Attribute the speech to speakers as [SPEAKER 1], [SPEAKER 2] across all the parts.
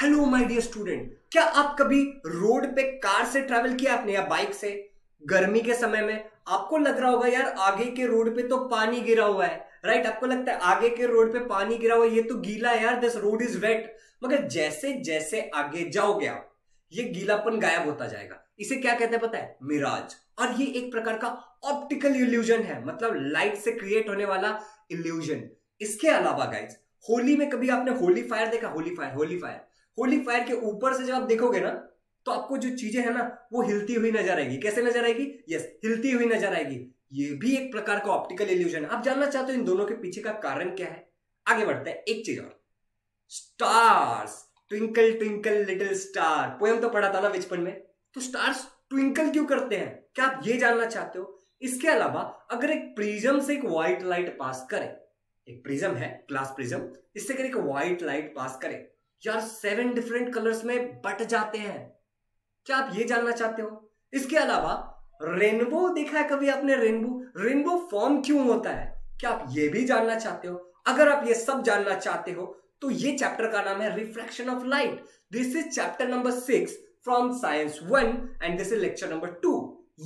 [SPEAKER 1] Hello my dear student, क्या आप कभी रोड पे कार से ट्रैवल किया आपने या बाइक से? गर्मी के समय में आपको लग रहा होगा यार आगे के रोड पे तो पानी गिरा हुआ है, राइट? आपको लगता है आगे के रोड पे पानी गिरा हुआ है, ये तो गीला है यार, दिस रोड इज वेट। मगर जैसे जैसे आगे जाओगे आप, ये गीलापन गायब होता जाएगा। इसे क्या कहते हैं पता है? मिराज। और ये एक प्रकार का ऑप्टिकल इल्यूजन है, मतलब लाइट से क्रिएट होने वाला इल्यूजन। इसके अलावा गाइज, होली में कभी आपने होली फायर देखा? होली फायर के ऊपर से जब आप देखोगे ना, तो आपको जो चीजें है ना वो हिलती हुई नजर आएगी। कैसे नजर आएगी? यस, हिलती हुई नजर आएगी। ये भी एक प्रकार का ऑप्टिकल इल्यूजन है। आप जानना चाहते हो इन दोनों के पीछे का कारण क्या है? आगे बढ़ते हैं। एक चीज और, stars, twinkle twinkle little star, poem तो पढ़ा था ना बचपन में। तो स्टार्स ट्विंकल क्यों करते हैं, क्या आप ये जानना चाहते हो? इसके अलावा अगर एक प्रिज्म से एक व्हाइट लाइट पास करे, एक प्रिज्म है ग्लास प्रिज्म, इससे अगर एक व्हाइट लाइट पास करे यार, 7 डिफरेंट कलर्स में बट जाते हैं। क्या आप ये जानना चाहते हो? इसके अलावा रेनबो देखा है कभी आपने? रेनबो फॉर्म क्यों होता है, क्या आप ये भी जानना चाहते हो? अगर आप ये सब जानना चाहते हो तो ये चैप्टर का नाम है refraction of light. This is chapter number 6 from science 1 and this is lecture number 2।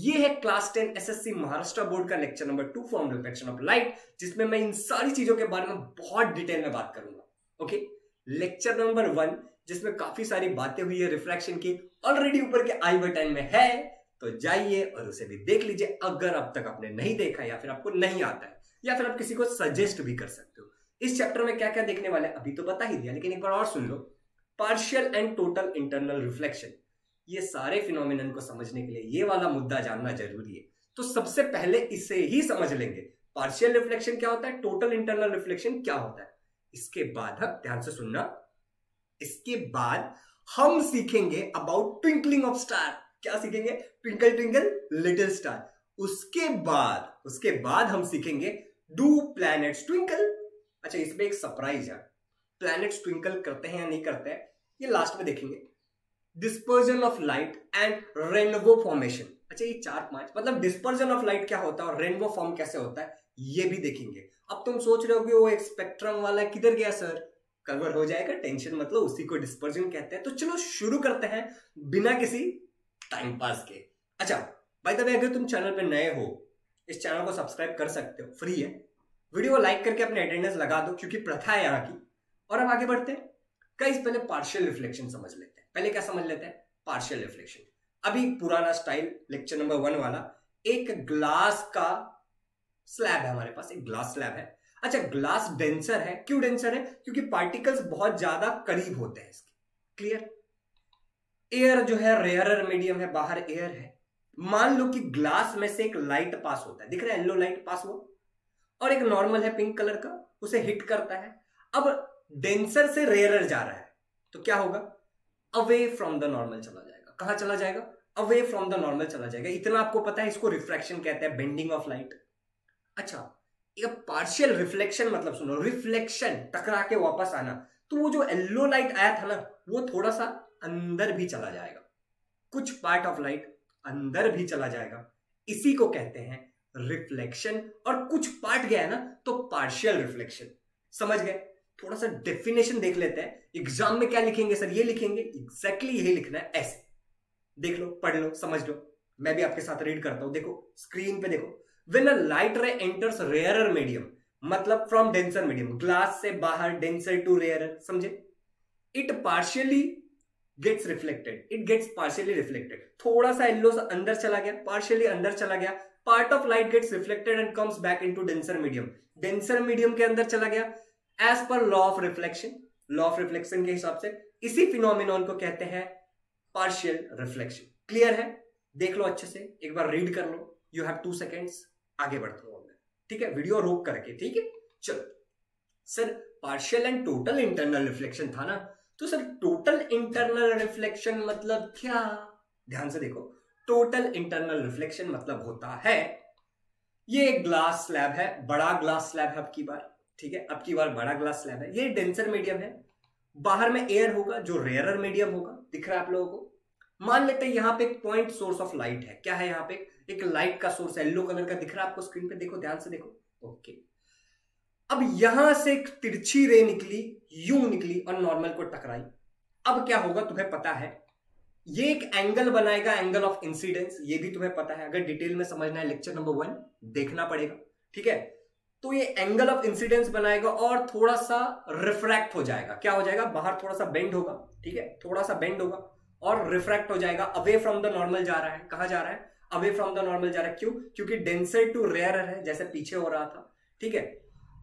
[SPEAKER 1] ये है क्लास 10 एसएससी महाराष्ट्र बोर्ड का lecture number 2 from refraction of light, जिसमें मैं इन सारी चीजों के बारे में बहुत डिटेल में बात करूंगा। ओके, लेक्चर नंबर 1 जिसमें काफी सारी बातें हुई है रिफ्रैक्शन की, ऑलरेडी ऊपर के आई बटन में है, तो जाइए और उसे भी देख लीजिए अगर अब तक आपने नहीं देखा या फिर आपको नहीं आता है, या फिर आप किसी को सजेस्ट भी कर सकते हो। इस चैप्टर में क्या क्या देखने वाले हैं अभी तो बता ही दिया, लेकिन एक बार और सुन लो। Partial and total internal reflection, ये सारे फिनोमिनन को समझने के लिए ये वाला मुद्दा जानना जरूरी है। तो सबसे पहले इसे ही समझ लेंगे, पार्शियल रिफ्लेक्शन क्या होता है, टोटल इंटरनल रिफ्लेक्शन क्या होता है। इसके बाद हम ध्यान से सुनना, इसके बाद हम सीखेंगे अबाउट ट्विंकलिंग ऑफ स्टार। क्या सीखेंगे? Twinkle twinkle little star. उसके बाद हम सीखेंगे डू प्लैनेट्स ट्विंकल। अच्छा, इसमें एक सरप्राइज है, प्लैनेट्स ट्विंकल करते हैं या नहीं करते हैं ये लास्ट में देखेंगे। Dispersion of light and rainbow formation. अच्छा, ये 4-5 मतलब डिस्पर्जन ऑफ लाइट क्या होता है और रेनबो फॉर्म कैसे होता है ये भी देखेंगे। अब तुम सोच रहे हो कि वो एक स्पेक्ट्रम वाला किधर गया सर, कवर हो जाएगा, टेंशन मतलब, उसी को डिस्पर्जन कहते हैं। तो चलो शुरू करते हैं बिना किसी टाइम पास के। अच्छा, बाय द वे, अगर तुम चैनल पे नए हो, इस चैनल को सब्सक्राइब कर सकते हो, फ्री है। वीडियो को लाइक करके अपने अटेंडेंस लगा दो, क्योंकि प्रथा है यहाँ की। और अब आगे बढ़ते हैं। गाइस, पहले पार्शियल रिफ्लेक्शन समझ लेते हैं। पहले क्या समझ लेते हैं? Partial reflection. अभी पुराना स्टाइल लेक्चर नंबर 1 वाला, एक ग्लास का स्लैब है हमारे पास, एक ग्लास स्लैब है। अच्छा, ग्लास डेंसर है। क्यों डेंसर है? क्योंकि पार्टिकल्स बहुत ज्यादा करीब होते हैं इसके। क्लियर? एयर जो है रेयरर मीडियम है, बाहर एयर है। मान लो कि ग्लास में से एक लाइट पास होता है, दिख रहा है येलो लाइट पास हुआ, और एक नॉर्मल है पिंक कलर का, उसे हिट करता है। अब डेंसर से रेयरर जा रहा है, तो क्या होगा? अवे फ्रॉम द नॉर्मल चला जाएगा। कहां चला जाएगा? अवे फ्रॉम द नॉर्मल चला जाएगा। इतना आपको पता है, इसको रिफ्रैक्शन कहते हैं, बेंडिंग ऑफ लाइट। अच्छा, ये पार्शियल रिफ्लेक्शन मतलब सुनो, रिफ्लेक्शन टकरा के वापस आना, तो वो जो येलो लाइट आया था ना, वो थोड़ा सा अंदर भी चला जाएगा, कुछ पार्ट ऑफ लाइट अंदर भी चला जाएगा। इसी को कहते हैं रिफ्लेक्शन। और कुछ पार्ट गया है ना, तो पार्शियल रिफ्लेक्शन। समझ गए? थोड़ा सा डेफिनेशन देख लेते हैं। एग्जाम में क्या लिखेंगे सर? ये लिखेंगे, एग्जैक्टली यही लिखना है। ऐसे देख लो, पढ़ लो, समझ लो। मैं भी आपके साथ रीड करता हूं। देखो स्क्रीन पे देखो। When a light ray enters rarer medium, मतलब from denser medium, ग्लास से बाहर denser to rarer, समझे? It partially gets reflected. It gets partially reflected. थोड़ा सा येलो अंदर चला गया, partially अंदर चला गया, part of light gets reflected and comes back into denser medium. denser medium के अंदर चला गया as per law of reflection. law of reflection के हिसाब से इसी फिनोमिनन को कहते हैं partial reflection. क्लियर है? देख लो अच्छे से, एक बार रीड कर लो। You have 2 seconds. आगे बढ़ता हूं मैं, ठीक है? वीडियो रोक करके, ठीक है? चलो sir, partial and total internal reflection था ना, तो सर टोटल इंटरनल रिफ्लेक्शन मतलब क्या? ध्यान से देखो, टोटल इंटरनल रिफ्लेक्शन मतलब होता है, ये एक ग्लास स्लैब है, बड़ा ग्लास स्लैब है अब की बार, ठीक है? अब की बार बड़ा ग्लास स्लैब है, ये डेंसर मीडियम है, बाहर में एयर होगा जो रेयरर मीडियम होगा। दिख रहा है आप लोगों को? मान लेते हैं यहां पे एक पॉइंट सोर्स ऑफ लाइट है। क्या है यहाँ पे? एक लाइट का सोर्स है, येलो कलर का, दिख रहा है आपको स्क्रीन पे? देखो, ध्यान से देखो। ओके, अब यहां से एक तिरछी रे निकली, यूं निकली और नॉर्मल को टकराई। अब क्या होगा तुम्हें पता है, ये एक एंगल बनाएगा, एंगल ऑफ इंसिडेंस, ये भी तुम्हें पता है। अगर डिटेल में समझना है लेक्चर नंबर 1 देखना पड़ेगा, ठीक है। तो ये एंगल ऑफ इंसिडेंस बनाएगा और थोड़ा सा रिफ्रैक्ट हो जाएगा। क्या हो जाएगा, बाहर थोड़ा सा बेंड होगा, ठीक है, थोड़ा सा बेंड होगा और रिफ्रैक्ट हो जाएगा, अवे फ्रॉम द नॉर्मल जा रहा है। कहां जा रहा है, अवे फ्रॉम द नॉर्मल जा रहा है। क्यों, क्योंकि डेंसर टू रेयर है, जैसे पीछे हो रहा था, ठीक है।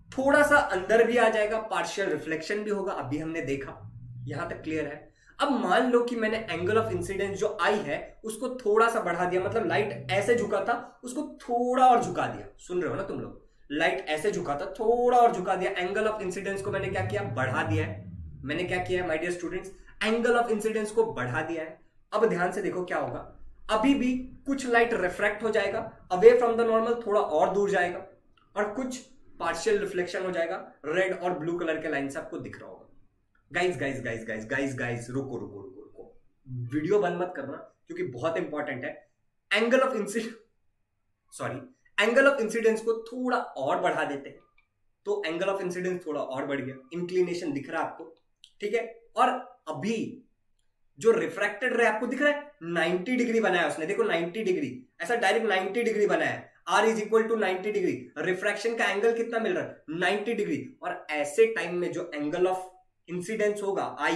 [SPEAKER 1] थोड़ा सा अंदर भी आ जाएगा, पार्शियल रिफ्लेक्शन भी होगा, अभी हमने देखा, यहां तक क्लियर है। अब मान लो कि मैंने एंगल ऑफ इंसिडेंस जो आई है उसको थोड़ा सा बढ़ा दिया, मतलब लाइट ऐसे झुका था उसको थोड़ा और झुका दिया, सुन रहे हो ना तुम लोग, लाइट ऐसे झुका था थोड़ा और झुका दिया, एंगल ऑफ इंसिडेंस को मैंने क्या किया, बढ़ा दिया है। मैंने क्या किया है my dear students, angle of incidence को बढ़ा दिया है। अब ध्यान से देखो क्या होगा, अभी भी कुछ लाइट रिफ्रैक्ट हो जाएगा, अवे फ्रॉम द नॉर्मल थोड़ा और दूर जाएगा, और कुछ पार्शियल रिफ्लेक्शन हो जाएगा, रेड और ब्लू कलर के लाइन से आपको दिख रहा होगा। Guys guys guys guys guys guys रुको रुको रुको रुको, वीडियो बंद मत करना क्योंकि बहुत इंपॉर्टेंट है। Angle of incidence, sorry, angle of incidence को थोड़ा और बढ़ा देते हैं, तो एंगल ऑफ इंसिडेंस थोड़ा और बढ़ गया, इंक्लिनेशन दिख रहा है आपको, ठीक है। और अभी जो रिफ्रैक्टेड रे आपको दिख रहा है 90 डिग्री बनाया उसने, देखो 90 डिग्री, ऐसा डायरेक्ट 90 डिग्री बनाया है, R is equal to 90 degree, refraction का एंगल कितना मिल रहा है 90 डिग्री। और ऐसे टाइम में जो एंगल ऑफ इंसिडेंस होगा I,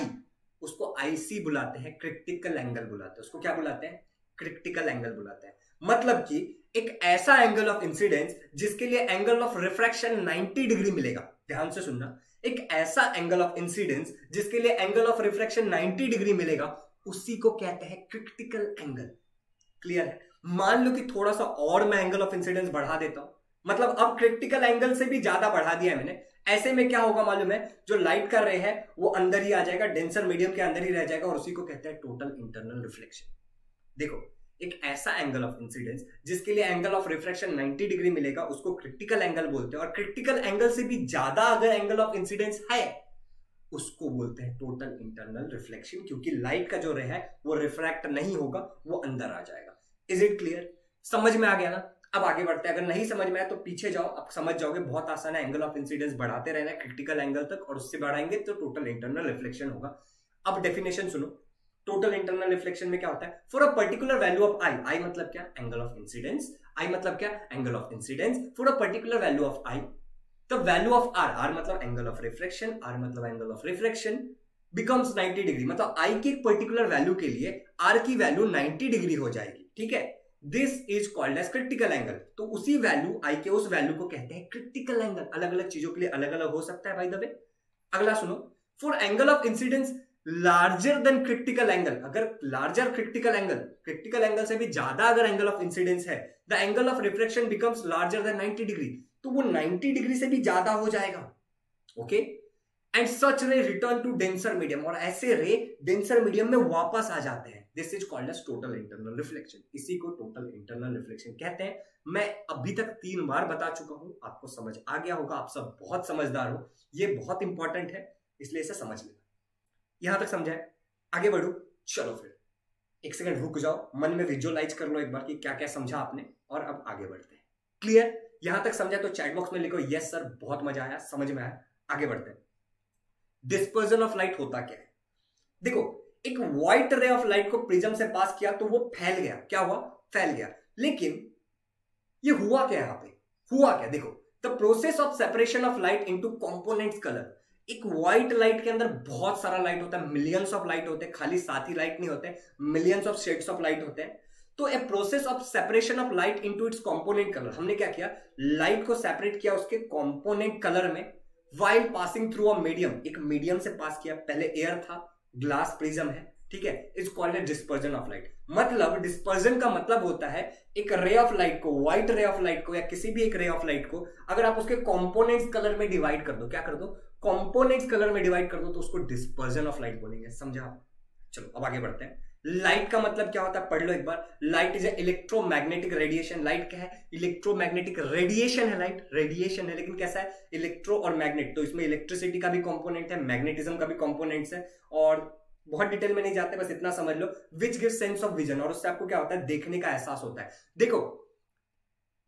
[SPEAKER 1] उसको IC बुलाते हैं, क्रिटिकल एंगल बुलाते हैं, उसको क्या बुलाते हैं, क्रिटिकल एंगल बुलाते हैं। मतलब कि एक ऐसा एंगल ऑफ इंसिडेंस जिसके लिए एंगल ऑफ रिफ्रैक्शन 90 डिग्री मिलेगा, ध्यान से सुनना, एक ऐसा एंगल ऑफ इंसिडेंस जिसके लिए एंगल ऑफ रिफ्रैक्शन 90 डिग्री मिलेगा, उसी को कहते हैं क्रिटिकल एंगल। क्लियर है। मान लो कि थोड़ा सा और मैं एंगल ऑफ इंसिडेंस बढ़ा देता हूं, मतलब अब क्रिटिकल एंगल से भी ज्यादा बढ़ा दिया है मैंने, ऐसे में क्या होगा मालूम है, जो लाइट कर रहे हैं वो अंदर ही आ जाएगा, डेंसर मीडियम के अंदर ही रह जाएगा, और उसी को कहते हैं टोटल इंटरनल रिफ्लेक्शन। देखो, एक ऐसा एंगल ऑफ इंसिडेंस जिसके लिए एंगल ऑफ रिफ्रैक्शन 90 डिग्री मिलेगा, उसको क्रिटिकल एंगल बोलते हैं, और क्रिटिकल एंगल से भी ज्यादा अगर एंगल ऑफ इंसिडेंस है उसको बोलते हैं टोटल इंटरनल रिफ्लेक्शन, क्योंकि लाइट का जो रे है वो रिफ्रैक्ट नहीं होगा, वो अंदर आ जाएगा। इज इट क्लियर, समझ में आ गया ना। अब आगे बढ़ते हैं, अगर नहीं समझ में आया तो पीछे जाओ, अब समझ जाओगे, बहुत आसान है। एंगल ऑफ इंसिडेंस बढ़ाते रहना है क्रिटिकल एंगल तक, और उससे बढ़ाएंगे तो टोटल इंटरनल रिफ्लेक्शन होगा। अब डेफिनेशन सुनो, टोटल इंटरनल रिफ्लेक्शन में क्या होता है, for a particular value of i मतलब क्या, एंगल ऑफ इंसिडेंस, आई मतलब क्या, angle of incidence, for a particular value of i, the value of r मतलब एंगल ऑफ रिफ्लेक्शन, आर मतलब angle of reflection, becomes 90 degree, मतलब i की एक particular value के लिए आर की वैल्यू 90 डिग्री हो जाएगी, ठीक है। This is called as critical angle. तो उसी वैल्यू आई के उस वैल्यू को कहते हैं क्रिटिकल एंगल। अलग अलग चीजों के लिए अलग अलग हो सकता है, बाय द वे। अगला सुनो, for angle of incidence larger than critical angle, अगर लार्जर क्रिटिकल एंगल से भी ज्यादा अगर एंगल ऑफ इंसिडेंस है, the angle of reflection becomes larger than 90 degree, तो वो 90 डिग्री से भी ज्यादा हो जाएगा, ओके। एंड सच रे रिटर्न टू डेंसर मीडियम, और ऐसे रे डेंसर मीडियम में वापस आ जाते हैं। This is called as total internal reflection, इसी को टोटल इंटरनल रिफ्लेक्शन कहते हैं। मैं अभी तक 3 बार बता चुका हूं, आपको समझ आ गया होगा, आप सब बहुत समझदार हो, ये बहुत इंपॉर्टेंट है, इसलिए इसे समझ लेना। यहां तक समझा है, आगे बढ़ू, चलो फिर 1 सेकंड रुक जाओ, मन में विजुअलाइज कर लो एक बार कि क्या क्या समझा आपने, और अब आगे बढ़ते हैं। क्लियर, यहां तक समझा तो चैट बॉक्स में लिखो यस सर, बहुत मजा आया, समझ में आया। आगे बढ़ते हैं। डिस्पर्जन ऑफ लाइट होता क्या है, देखो, एक व्हाइट रे ऑफ लाइट को प्रिज्म से पास किया तो वो फैल गया, क्या हुआ, फैल गया। लेकिन ये हुआ क्या, यहां पे हुआ क्या, देखो, the process of separation of light into components colour. एक व्हाइट लाइट के अंदर बहुत सारा लाइट होता है, मिलियंस ऑफ लाइट होते हैं, खाली 7 ही लाइट नहीं होते, millions of shades of light होते हैं। तो a process of separation of light into its component colour, हमने क्या किया, लाइट को सेपरेट किया उसके कंपोनेंट कलर में, while passing through a medium, एक मीडियम से पास किया, पहले एयर था, ग्लास प्रिज्म है, ठीक है, is called a dispersion of light. मतलब डिस्पर्जन का मतलब होता है एक रे ऑफ लाइट को, व्हाइट रे ऑफ लाइट को या किसी भी एक रे ऑफ लाइट को अगर आप उसके कंपोनेंट्स कलर में डिवाइड कर दो, क्या कर दो, कंपोनेंट्स कलर में डिवाइड कर दो, तो उसको डिस्पर्जन ऑफ लाइट बोलेंगे, समझा। चलो अब आगे बढ़ते हैं। लाइट का मतलब क्या होता है, पढ़ लो एक बार। Light is electromagnetic radiation. Light क्या है, इलेक्ट्रोमैग्नेटिक रेडिएशन है, लाइट रेडिएशन है, लेकिन कैसा है, इलेक्ट्रो और मैग्नेट, तो इसमें इलेक्ट्रिसिटी का भी कंपोनेंट है, मैग्नेटिज्म का भी कंपोनेंट्स है, और बहुत डिटेल में नहीं जाते, बस इतना समझ लो, which gives sense of vision, और उससे आपको क्या होता है, देखने का एहसास होता है। देखो,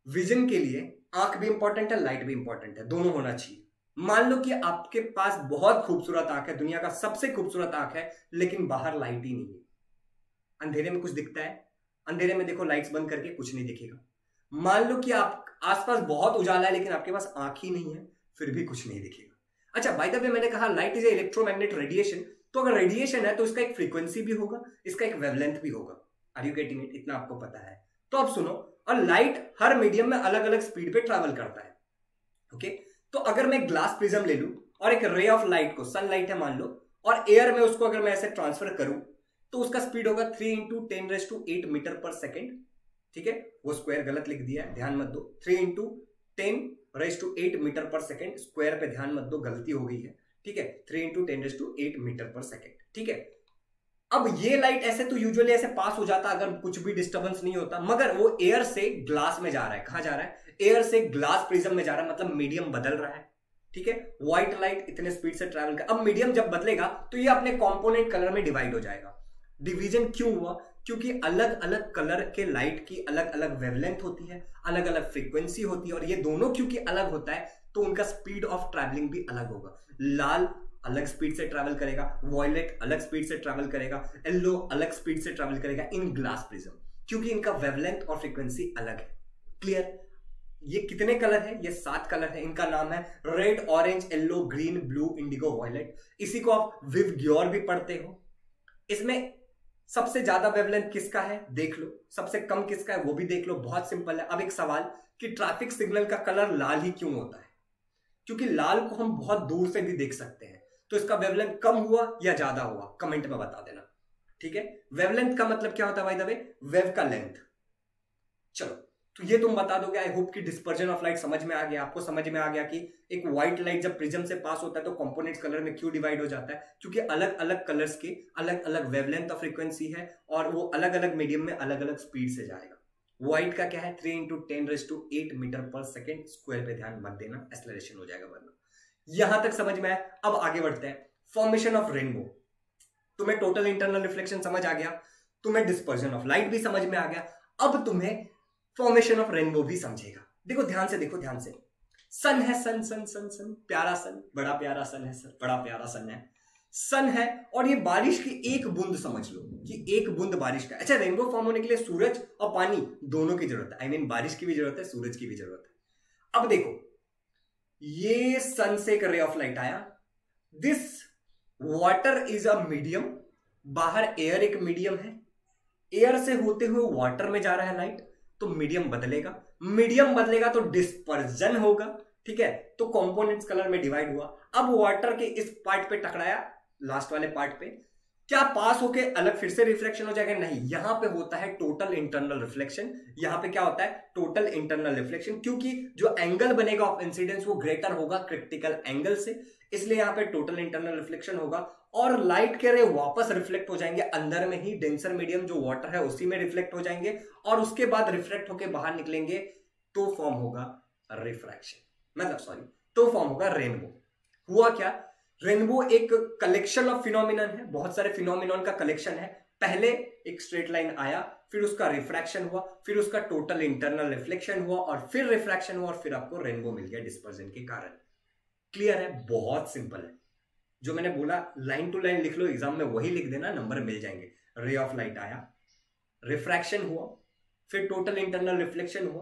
[SPEAKER 1] विजन के लिए आंख भी इंपॉर्टेंट है, लाइट भी इंपॉर्टेंट है, दोनों होना चाहिए। मान लो कि आपके पास बहुत खूबसूरत आंख है, दुनिया का सबसे खूबसूरत आंख है, लेकिन बाहर लाइट ही नहीं है। अंधेरे में कुछ दिखता है? अंधेरे में देखो लाइट्स बंद करके कुछ नहीं दिखेगा। मान लो कि आप आसपास बहुत उजाला है लेकिन आपके पास आंख ही नहीं है, फिर भी कुछ नहीं दिखेगा। अच्छा, बाय द वे मैंने कहा light is a electromagnet radiation, तो अगर रेडिएशन है तो इसका एक फ्रीक्वेंसी भी होगा, इसका एक वेवलेंथ भी होगा। Are you getting it? इतना आपको पता है तो अब सुनो। और लाइट हर मीडियम में अलग अलग स्पीड पे ट्रैवल करता है। ओके, तो अगर मैं ग्लास प्रिज्म ले लूं और एक रे ऑफ लाइट को, सनलाइट है मान लो, और एयर में उसको अगर मैं ऐसे ट्रांसफर करूं तो उसका स्पीड होगा 3 × 10⁸ मीटर पर सेकेंड। ठीक है, वो स्क्वायर गलत लिख दिया है, ध्यान मत दो। 3 × 10⁸ मीटर पर सेकेंड, स्क्वायर पे ध्यान मत दो, गलती हो गई है। ठीक है, 3 × 10⁸ मीटर पर सेकेंड। ठीक है, अब ये लाइट ऐसे तो यूजुअली ऐसे पास हो जाता अगर कुछ भी डिस्टर्बेंस नहीं होता, मगर वो एयर से ग्लास में जा रहा है। कहां जा रहा है? एयर से ग्लास प्रिज्म में जा रहा है, मतलब मीडियम बदल रहा है। ठीक है, व्हाइट लाइट इतने स्पीड से ट्रैवल कर, अब मीडियम जब बदलेगा तो ये अपने कंपोनेंट कलर में डिवाइड हो जाएगा। डिवीजन क्यों हुआ? क्योंकि अलग अलग कलर के लाइट की अलग अलग वेवलेंथ होती है, अलग अलग फ्रीक्वेंसी होती है, और ये दोनों क्योंकि अलग होता है तो उनका स्पीड ऑफ ट्रैवलिंग भी अलग होगा। लाल अलग स्पीड से ट्रैवल करेगा, वॉयलेट अलग स्पीड से ट्रैवल करेगा, येलो अलग स्पीड से ट्रैवल करेगा इन ग्लास प्रिज्म, क्योंकि इनका वेवलेंथ और फ्रीक्वेंसी अलग है। क्लियर? ये कितने कलर है? ये 7 कलर है। इनका नाम है red, orange, yellow, green, blue, indigo, violet. इसी को आप विव ग्योर भी पढ़ते हो। इसमें सबसे ज्यादा वेवलेंथ किसका है देख लो, सबसे कम किसका है वो भी देख लो। बहुत सिंपल है। अब एक सवाल कि ट्रैफिक सिग्नल का कलर लाल ही क्यों होता है? क्योंकि लाल को हम बहुत दूर से भी देख सकते हैं, तो इसका वेवलेंथ कम हुआ या ज्यादा हुआ? कमेंट में बता देना। ठीक है, वेवलेंथ का मतलब क्या होता है बाय द वे? वेव का लेंथ। चलो, तो ये तुम बता दोगे। आई होप कि डिस्पर्जन ऑफ लाइट समझ में आ गया, आपको समझ में आ गया कि एक व्हाइट लाइट जब प्रिज्म से पास होता है तो कंपोनेंट्स कलर में क्यों डिवाइड हो जाता है, क्योंकि अलग अलग कलर्स की अलग अलग वेवलेंथ ऑफ फ्रीक्वेंसी है और वो अलग अलग मीडियम में अलग अलग स्पीड से जाएगा। व्हाइट का क्या है? 3 × 10⁸ मीटर पर सेकेंड, स्क्वायर पे ध्यान मत देना, एक्सेलरेशन हो जाएगा वरना। यहां तक समझ में आया? अब आगे बढ़ते हैं। Formation of rainbow. तुम्हें टोटल इंटरनल रिफ्लेक्शन समझ आ गया, तुम्हें डिस्पर्जन ऑफ लाइट भी समझ में आ गया, अब तुम्हें फॉर्मेशन ऑफ रेनबो भी समझेगा। देखो ध्यान से, देखो ध्यान से। सन है, सन सन सन सन, प्यारा सन, बड़ा प्यारा सन है सर, बड़ा प्यारा सन है। सन है और ये बारिश की एक बूंद समझ लो कि एक बूंद बारिश का। अच्छा, रेनबो फॉर्म होने के लिए सूरज और पानी दोनों की जरूरत है। आई मीन बारिश की भी जरूरत है, सूरज की भी जरूरत है। अब देखो, ये सन से एक रे ऑफ लाइट आया, this water is a medium, बाहर एयर एक मीडियम है, एयर से होते हुए वाटर में जा रहा है लाइट, तो मीडियम बदलेगा, मीडियम बदलेगा तो डिस्पर्जन होगा। ठीक है, तो कंपोनेंट्स कलर में डिवाइड हुआ। अब वाटर के इस पार्ट पे टकराया, लास्ट वाले पार्ट पे, क्या पास होके अलग फिर से रिफ्लेक्शन हो जाएगा? नहीं, यहां पे होता है टोटल इंटरनल रिफ्लेक्शन। यहां पे क्या होता है? टोटल इंटरनल रिफ्लेक्शन, क्योंकि जो एंगल बनेगा ऑफ इंसिडेंस वो ग्रेटर होगा क्रिटिकल एंगल से, इसलिए यहां पे टोटल इंटरनल रिफ्लेक्शन होगा। और लाइट के रे वापस रिफ्लेक्ट हो जाएंगे अंदर में ही, डेंसर मीडियम जो वाटर है उसी में रिफ्लेक्ट हो जाएंगे, और उसके बाद रिफ्लेक्ट होके बाहर निकलेंगे, तो फॉर्म होगा रिफ्रैक्शन, मतलब सॉरी, तो फॉर्म होगा रेनबो। हुआ क्या? रेनबो एक कलेक्शन ऑफ फिनोमिनन है, बहुत सारे फिनोमिनन का कलेक्शन है। पहले एक स्ट्रेट लाइन आया, फिर उसका रिफ्रैक्शन हुआ, फिर उसका टोटल इंटरनल रिफ्लेक्शन हुआ, और फिर रिफ्रैक्शन हुआ, और फिर आपको रेनबो मिल गया डिस्पर्जन के कारण। क्लियर है? बहुत सिंपल है। जो मैंने बोला लाइन टू लाइन लिख लो, एग्जाम में वही लिख देना, नंबर मिल जाएंगे। रे ऑफ लाइट आया, रिफ्रैक्शन हुआ, फिर टोटल इंटरनल रिफ्लेक्शन हुआ,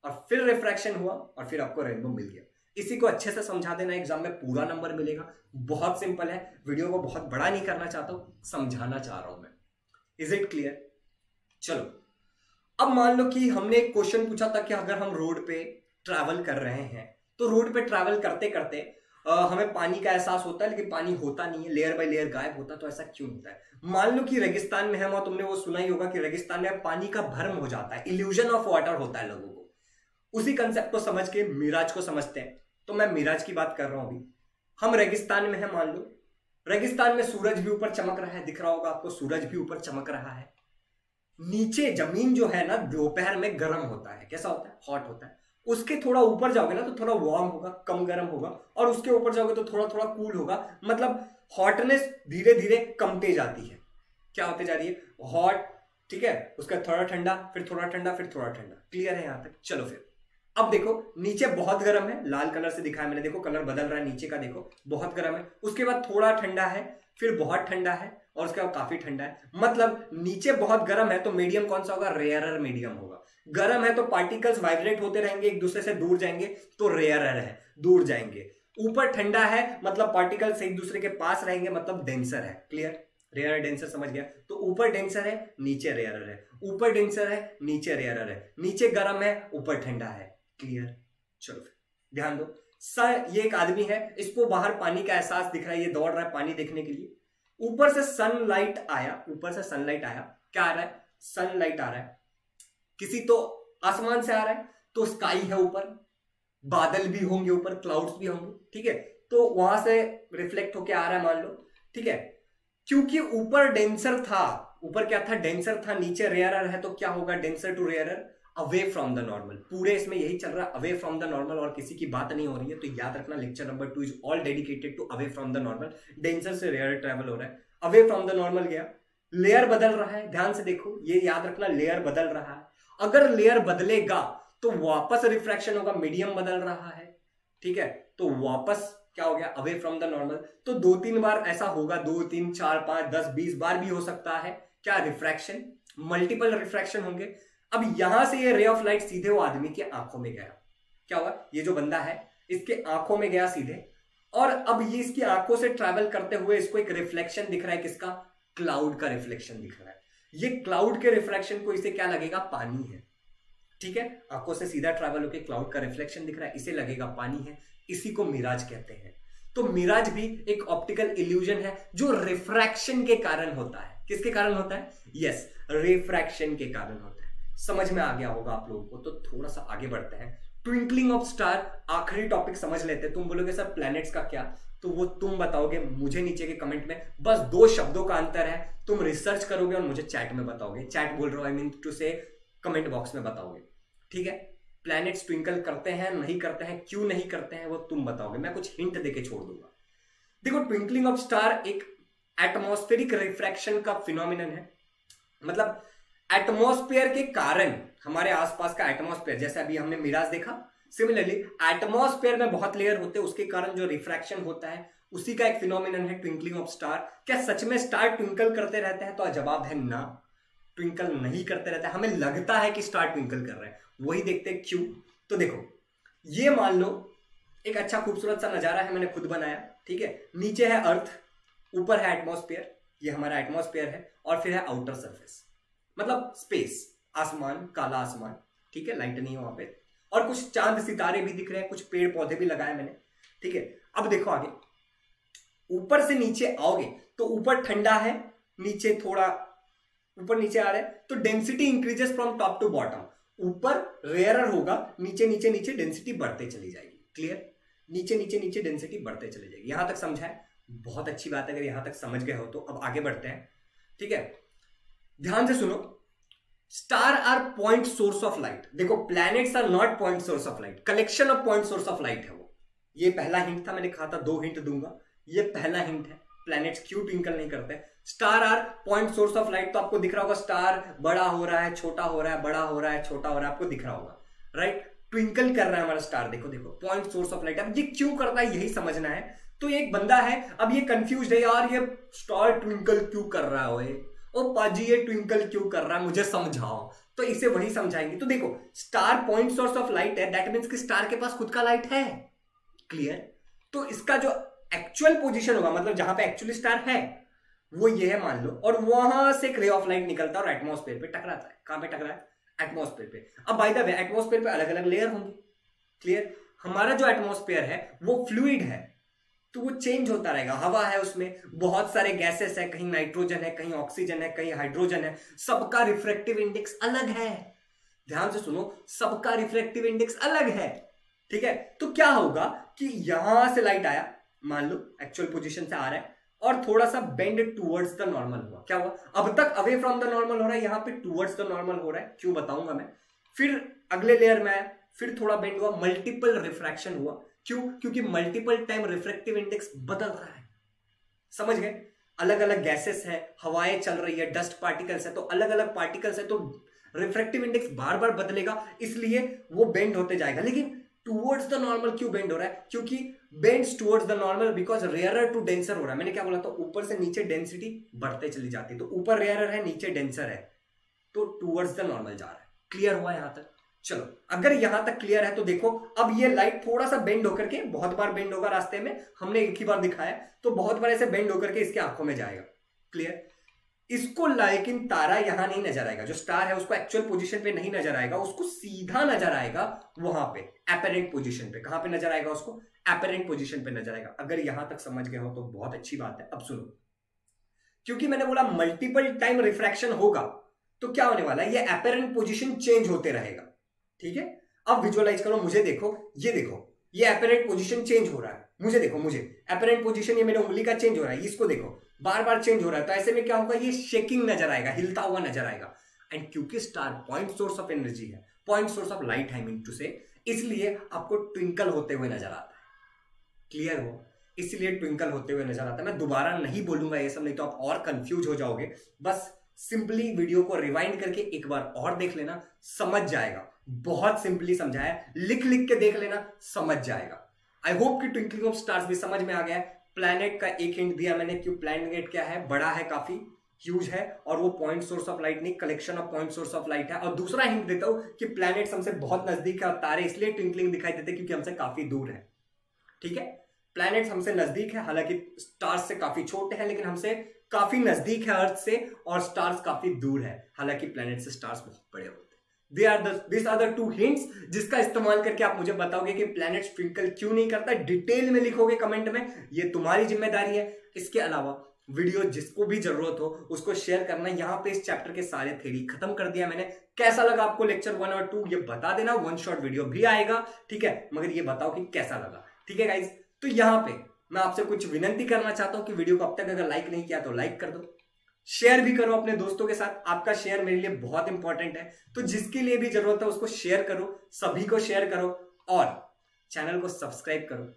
[SPEAKER 1] और फिर रिफ्रैक्शन हुआ, और फिर आपको रेनबो मिल गया। इसी को अच्छे से समझा देना, एग्जाम में पूरा नंबर मिलेगा। बहुत सिंपल है, वीडियो को बहुत बड़ा नहीं करना चाहता हूं, समझाना चाह रहा हूं मैं। Is it clear? चलो, अब मान लो कि हमने एक क्वेश्चन पूछा था कि अगर हम रोड पे ट्रैवल कर रहे हैं, तो रोड पे ट्रैवल करते करते हमें पानी का एहसास होता है, लेकिन पानी होता नहीं है, लेयर बाय लेयर गायब होता है। तो ऐसा क्यों होता है? मान लो कि रेगिस्तान में हम, और तुमने वो सुना ही होगा कि रेगिस्तान में पानी का भ्रम हो जाता है, इल्यूजन ऑफ वाटर होता है लोगों को। उसी कंसेप्ट को समझ के मिराज को समझते हैं। तो मैं मिराज की बात कर रहा हूं अभी। हम रेगिस्तान में है, मान लो रेगिस्तान में सूरज भी ऊपर चमक रहा है, दिख रहा होगा आपको, सूरज भी ऊपर चमक रहा है। नीचे जमीन जो है ना, दोपहर में गर्म होता है। कैसा होता है? हॉट होता है। उसके थोड़ा ऊपर जाओगे ना तो थोड़ा वार्म होगा, कम गर्म होगा, और उसके ऊपर जाओगे तो थोड़ा थोड़ा कूल होगा। मतलब हॉटनेस धीरे धीरे कमते जाती है। क्या होते जा रही है? हॉट, ठीक है, उसका थोड़ा ठंडा, फिर थोड़ा ठंडा, फिर थोड़ा ठंडा। क्लियर है यहां तक? चलो फिर अब देखो नीचे बहुत गर्म है, लाल कलर से दिखाया मैंने, देखो कलर बदल रहा है नीचे का, देखो बहुत गर्म है, उसके बाद थोड़ा ठंडा है, फिर बहुत ठंडा है, और उसके बाद काफी ठंडा है। मतलब नीचे बहुत गर्म है तो मीडियम कौन सा होगा? रेयरर मीडियम होगा। गर्म है तो पार्टिकल्स वाइब्रेट होते रहेंगे, एक दूसरे से दूर जाएंगे, तो रेयरर है, दूर जाएंगे। ऊपर ठंडा है मतलब पार्टिकल्स एक दूसरे के पास रहेंगे, मतलब डेंसर है। क्लियर? रेयर डेंसर समझ गया? तो ऊपर डेंसर है, नीचे रेयरर है, ऊपर डेंसर है, नीचे रेयरर है, नीचे गर्म है, ऊपर ठंडा है। क्लियर? चलो फिर ध्यान दो। ये एक आदमी है, इसको बाहर पानी का एहसास दिख रहा है, ये दौड़ रहा है पानी देखने के लिए। ऊपर से सनलाइट आया, ऊपर से सनलाइट आया, क्या आ रहा है? सनलाइट आ रहा है, किसी तो आसमान से आ रहा है, तो स्काई है ऊपर, बादल भी होंगे ऊपर, क्लाउड्स भी होंगे, ठीक है, तो वहां से रिफ्लेक्ट होके आ रहा है मान लो, ठीक है। क्योंकि ऊपर डेंसर था, ऊपर क्या था? डेंसर था, नीचे रेयरर है, तो क्या होगा? Denser to rarer, away from the normal. पूरे इसमें यही चल रहा है, अवे फ्रॉम द नॉर्मल, और किसी की बात नहीं हो रही है। तो याद रखना lecture number 2 is all dedicated to away from the normal. Denser से रेयर ट्रेवल हो रहा है, अवे फ्रॉम द नॉर्मल गया, लेयर बदल रहा है, ध्यान से देखो, ये याद रखना लेयर बदल रहा है। अगर लेयर बदलेगा तो वापस रिफ्रैक्शन होगा, मीडियम बदल रहा है, ठीक है, तो वापस क्या हो गया? Away from the normal. तो 2-3 बार ऐसा होगा, 2, 3, 4, 5, 10, 20 बार भी हो सकता है। क्या? रिफ्रैक्शन, मल्टीपल रिफ्रैक्शन होंगे। अब यहां से ये रे ऑफ लाइट सीधे वो आदमी की आंखों में गया, क्या हुआ? ये जो बंदा है इसके आंखों में गया सीधे, और अब ये इसकी आंखों से ट्रैवल करते हुए इसको एक रिफ्लेक्शन दिख रहा है, किसका? क्लाउड का रिफ्लेक्शन दिख रहा है। ये क्लाउड के रिफ्लेक्शन को इसे क्या लगेगा? पानी है, ठीक है, आंखों से सीधा ट्रैवल होकर क्लाउड का रिफ्लेक्शन दिख रहा है, इसे लगेगा पानी है, इसी को मिराज कहते हैं। तो मिराज भी एक ऑप्टिकल इल्यूजन है जो रिफ्रैक्शन के कारण होता है। किसके कारण होता है? यस, रिफ्रैक्शन के कारण होता है। समझ में आ गया होगा आप लोगों को। तो थोड़ा सा आगे बढ़ते हैं, ट्विंकलिंग ऑफ स्टार, आखिरी टॉपिक समझ लेते हैं। तुम बोलोगे सर प्लैनेट्स का क्या, तो वो तुम बताओगे मुझे नीचे के कमेंट में, बस 2 शब्दों का अंतर है, तुम रिसर्च करोगे और मुझे चैट में बताओगे। चैट बोल रहा हूं, आई मीन टू से कमेंट बॉक्स में बताओगे, ठीक है। प्लैनेट्स ट्विंकल करते हैं, नहीं करते हैं, क्यों नहीं करते हैं, वो तुम बताओगे, मैं कुछ हिंट देके छोड़ दूंगा। देखो, ट्विंकलिंग ऑफ स्टार एक एटमॉस्फेरिक रिफ्रैक्शन का फिनोमिनन है। मतलब एटमॉस्फेयर के कारण, हमारे आसपास का एटमॉस्फेयर, जैसे अभी हमने मिराज देखा, सिमिलरली एटमॉस्फेयर में बहुत लेयर होते हैं, उसके कारण जो रिफ्रैक्शन होता है उसी का एक फिनोमिनन है ट्विंकलिंग ऑफ स्टार। क्या सच में स्टार ट्विंकल करते रहते हैं? तो जवाब है ना, ट्विंकल नहीं करते रहते हैं। हमें लगता है कि स्टार ट्विंकल कर रहे हैं, वही देखते हैं क्यों। तो देखो, ये मान लो एक अच्छा खूबसूरत सा नजारा है, मैंने खुद बनाया, ठीक है। नीचे है अर्थ, ऊपर है एटमॉस्फेयर, ये हमारा एटमॉस्फेयर है, और फिर है आउटर सरफेस, मतलब स्पेस, आसमान, काला आसमान, ठीक है, लाइट नहीं है वहां पे, और कुछ चांद सितारे भी दिख रहे हैं, कुछ पेड़ पौधे भी लगाए मैंने, ठीक है। अब देखो आगे, ऊपर से नीचे आओगे तो ऊपर ठंडा है, नीचे थोड़ा ऊपर नीचे आ रहा है, तो density increases from top to bottom. ऊपर रेयरर होगा, नीचे नीचे नीचे डेंसिटी बढ़ते चली जाएगी। क्लियर? नीचे नीचे नीचे डेंसिटी बढ़ते चली जाएगी। यहां तक समझा है? बहुत अच्छी बात है अगर यहां तक समझ गए हो तो। अब आगे बढ़ते हैं, ठीक है, ध्यान से सुनो। Star are point source of light. देखो, planets are not point source of light, collection of point source of light है वो। ये पहला हिंट था, मैंने कहा था 2 हिंट दूंगा, ये पहला हिंट है। प्लैनेट्स क्यों ट्विंकल नहीं करते? Star are point source of light, तो आपको दिख रहा होगा स्टार बड़ा हो रहा है, छोटा हो रहा है, बड़ा हो रहा है, छोटा हो रहा है, आपको दिख रहा होगा, राइट। ट्विंकल कर रहा है हमारा स्टार, देखो देखो, पॉइंट सोर्स ऑफ लाइट। अब ये क्यों करता है यही समझना है। तो एक बंदा है, अब ये कंफ्यूज है, यार ये स्टार ट्विंकल क्यों कर रहा है, ओ पाजी ये ट्विंकल क्यों कर रहा है, मुझे समझाओ। तो इसे वही समझाएंगे। तो देखो, star point source of light है, दैट मीन्स कि स्टार के पास खुद का लाइट है। क्लियर? तो इसका जो एक्चुअल पोजीशन होगा, मतलब जहां पे एक्चुअली स्टार है, वो ये है मान लो, और वहां से एक रे ऑफ लाइट निकलता है और एटमॉस्फेयर पे टकराता है। कहां पे टकरा है? एटमॉस्फेयर पे। अब बाय द वे, एटमॉस्फेयर पे अलग अलग लेयर होंगे। क्लियर? हमारा जो एटमॉस्फेयर है वो फ्लूइड है, तो वो चेंज होता रहेगा। हवा है, उसमें बहुत सारे गैसेस है, कहीं नाइट्रोजन है, कहीं ऑक्सीजन है, कहीं हाइड्रोजन है, सबका रिफ्रैक्टिव इंडेक्स अलग है। ध्यान से सुनो, सबका रिफ्रैक्टिव इंडेक्स अलग है, ठीक है। तो क्या होगा कि यहां से लाइट आया, मान लो एक्चुअल पोजीशन से आ रहा है, और थोड़ा सा बेंड टूवर्ड्स द नॉर्मल हुआ। क्या हुआ? अब तक अवे फ्रॉम द नॉर्मल हो रहा है, यहां पे टूवर्ड्स द नॉर्मल हो रहा है। क्यों बताऊंगा मैं। फिर अगले लेयर में आया, फिर थोड़ा बेंड हुआ, मल्टीपल रिफ्रैक्शन हुआ। क्यों? क्योंकि मल्टीपल टाइम रिफ्रैक्टिव इंडेक्स बदल रहा है। समझ गए? अलग अलग गैसेस है, हवाएं चल रही है, डस्ट पार्टिकल्स है, तो अलग अलग पार्टिकल्स है, तो रिफ्रैक्टिव इंडेक्स बार बार बदलेगा, इसलिए वो बेंड होते जाएगा। लेकिन टुवर्ड्स द नॉर्मल क्यों बेंड हो रहा है? क्योंकि bends towards the normal because rarer to denser हो रहा है। मैंने क्या बोला था? ऊपर से नीचे डेंसिटी बढ़ते चली जाती है, तो ऊपर रेयरर है, नीचे डेंसर है, तो टुवर्ड्स द नॉर्मल जा रहा है। क्लियर हुआ यहां तक? चलो, अगर यहां तक क्लियर है तो देखो, अब ये लाइट थोड़ा सा बेंड होकर के, बहुत बार बेंड होगा रास्ते में, हमने एक ही बार दिखाया, तो बहुत बार ऐसे बेंड होकर के इसके आंखों में जाएगा। क्लियर? इसको लेकिन तारा यहां नहीं नजर आएगा, जो स्टार है उसको एक्चुअल पोजीशन पे नहीं नजर आएगा, उसको सीधा नजर आएगा वहां पे एपेरेंट पोजीशन पे। कहां पे नजर आएगा उसको? एपेरेंट पोजीशन पे नजर आएगा। अगर यहां तक समझ गए हो तो बहुत अच्छी बात है। अब सुनो, क्योंकि मैंने बोला मल्टीपल टाइम रिफ्रैक्शन होगा, तो क्या होने वाला है? ये एपेरेंट पोजीशन चेंज होते रहेगा। ठीक है, अब विजुअलाइज करो, मुझे देखो, ये देखो, ये एपेरेंट पोजीशन चेंज हो रहा है, मुझे देखो, मुझे एपेरेंट पोजीशन ये मेरे उंगली का चेंज हो रहा है, इसको देखो बार बार चेंज हो रहा है, तो ऐसे में क्या होगा? ये शेकिंग नजर आएगा, हिलता हुआ नजर आएगा। एंड क्योंकि star point source of energy है, पॉइंट सोर्स ऑफ लाइट है, मीन टू से, इसलिए आपको ट्विंकल होते हुए नजर आता है। क्लियर हो? इसलिए ट्विंकल होते हुए नजर आता है। मैं दोबारा नहीं बोलूंगा ये सब, नहीं तो आप और कंफ्यूज हो जाओगे। बस सिंपली वीडियो को रिवाइंड करके एक बार और देख लेना, समझ जाएगा। बहुत सिंपली समझाया, लिख लिख के देख लेना, समझ जाएगा। आई होप कि ट्विंकलिंग ऑफ स्टार्स भी समझ में आ गया है। प्लैनेट का एक हिंट दिया मैंने, क्यों प्लैनेट क्या है? बड़ा है, काफी ह्यूज है, और वो पॉइंट सोर्स ऑफ लाइट नहीं, collection of point source of light है। और दूसरा हिंट देता हूं कि प्लैनेट हमसे बहुत नजदीक है, और तारे इसलिए ट्विंकलिंग दिखाई देते क्योंकि हमसे काफी दूर है। ठीक है, प्लैनेट हमसे नजदीक है, हालांकि स्टार्स से काफी छोटे हैं, लेकिन हमसे काफी नजदीक है अर्थ से, और स्टार्स काफी दूर है, हालांकि प्लैनेट से स्टार्स बहुत बड़े होते हैं। These are the two hints जिसका इस्तेमाल करके आप मुझे बताओगे कि प्लैनेट ट्विंकल क्यों नहीं करता। डिटेल में लिखोगे कमेंट में, ये तुम्हारी जिम्मेदारी है। इसके अलावा वीडियो जिसको भी जरूरत हो उसको शेयर करना। यहां पे इस चैप्टर के सारे थ्योरी खत्म कर दिया मैंने। कैसा लगा आपको लेक्चर 1 और 2 ये बता देना। 1 शॉट वीडियो भी आएगा, ठीक है, मगर ये बताओ कि कैसा लगा। ठीक है गाइज, तो यहां पे मैं आपसे कुछ विनती करना चाहता हूं कि वीडियो को अब तक अगर लाइक नहीं किया तो लाइक कर दो, शेयर भी करो अपने दोस्तों के साथ। आपका शेयर मेरे लिए बहुत इंपॉर्टेंट है, तो जिसके लिए भी जरूरत है उसको शेयर करो, सभी को शेयर करो, और चैनल को सब्सक्राइब करो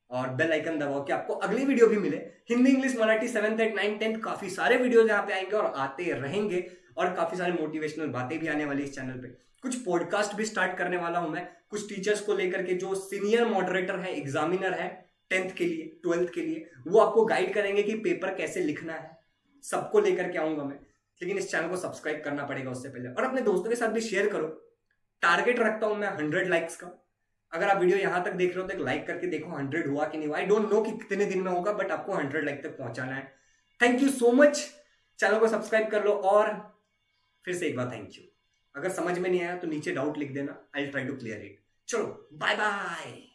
[SPEAKER 1] और बेल आइकन दबाओ कि आपको अगली वीडियो भी मिले। Hindi, English, Marathi 7th, 8th, 9th, 10th काफी सारे वीडियोस यहाँ पे आएंगे और आते रहेंगे, और काफी सारे मोटिवेशनल बातें भी आने वाली इस चैनल पे। कुछ पॉडकास्ट भी स्टार्ट करने वाला हूं मैं, कुछ टीचर्स को लेकर के, जो सीनियर मॉडरेटर है, एग्जामिनर है 10th के लिए, 12th के लिए, वो आपको गाइड करेंगे कि पेपर कैसे लिखना है। सबको लेकर के आऊंगा मैं, लेकिन इस चैनल को सब्सक्राइब करना पड़ेगा उससे पहले, और अपने दोस्तों के साथ भी शेयर करो। टारगेट रखता हूं मैं 100 लाइक्स का। अगर आप वीडियो यहां तक देख रहे हो तो एक लाइक करके देखो 100 हुआ कि नहीं हुआ। आई डोंट नो कि कितने दिन में होगा, बट आपको 100 लाइक तक पहुंचाना है। Thank you so much. Channel को सब्सक्राइब कर लो, और फिर से एक बार थैंक यू। अगर समझ में नहीं आया तो नीचे डाउट लिख देना, I will try to clear it. चलो, बाय बाय।